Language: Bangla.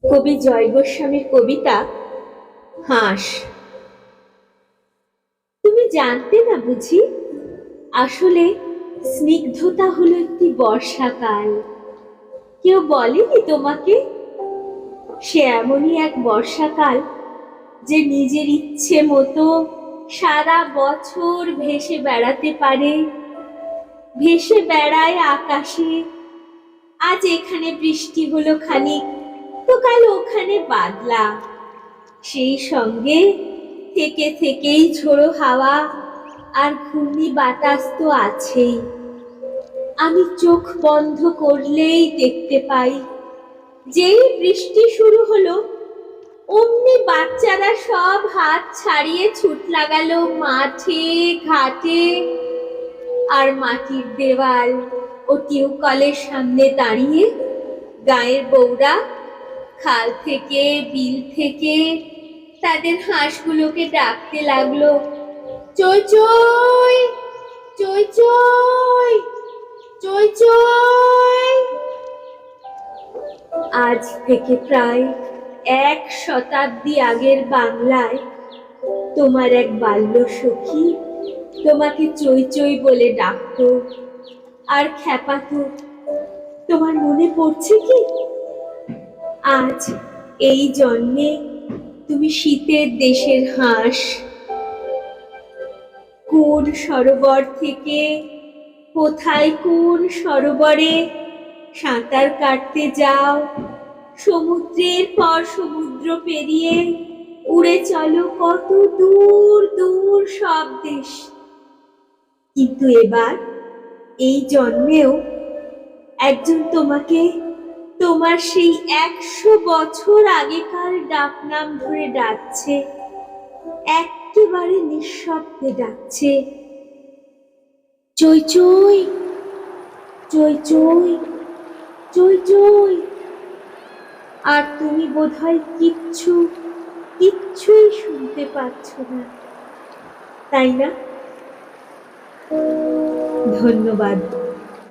কবি জয় গোস্বামীর কবিতা হাঁস। তুমি জানতে না বুঝি, আসলে স্নিগ্ধতা হলো একটি বর্ষাকাল। কেউ বলেনি তোমাকে? সে এমনই এক বর্ষাকাল যে নিজের ইচ্ছে মতো সারা বছর ভেসে বেড়াতে পারে, ভেসে বেড়ায় আকাশে। আজ এখানে বৃষ্টি হলো খানিক, তো কাল ওখানে বাদলা। সেই সঙ্গে থেকে থেকেই ঝোড়ো হাওয়া আর ঘূর্ণি বাতাস তো আছেই। আমি চোখ বন্ধ করলেই দেখতে পাই, যেই বৃষ্টি শুরু হলো অমনি বাচ্চারা সব হাত ছাড়িয়ে ছুট লাগালো মাঠে ঘাটে। আর মাটির দেওয়াল ও টিউকলের সামনে দাঁড়িয়ে গায়ের বউরা খাল থেকে বিল থেকে তাদের হাঁসগুলোকে ডাকতে লাগলো, চই চই চই চই চই চই। আজ থেকে প্রায় 1 শতাব্দী আগের বাংলায় তোমার এক বাল্য সখী তোমাকে চই চই বলে ডাকতো আর খ্যাপাতো। তোমার মনে পড়ছে কি? আজ এই জন্মে তুমি শীতের দেশের হাঁস। কোন সরোবর থেকে কোথায় কোন সরোবরে সাঁতার কাটতে যাও, সমুদ্রের পর সমুদ্র পেরিয়ে উড়ে চলো কত দূর দূর সব দেশ। কিন্তু এবার এই জন্মেও একজন তোমাকে তোমার সেই 100 বছর আগেকার ডাকনাম ধরে ডাকছে, একেবারে নিঃশব্দে ডাকছে, চই চই চই চই চই চই। আর তুমি বোধহয় কিচ্ছুই শুনতে পাচ্ছ না, তাই না? ধন্যবাদ।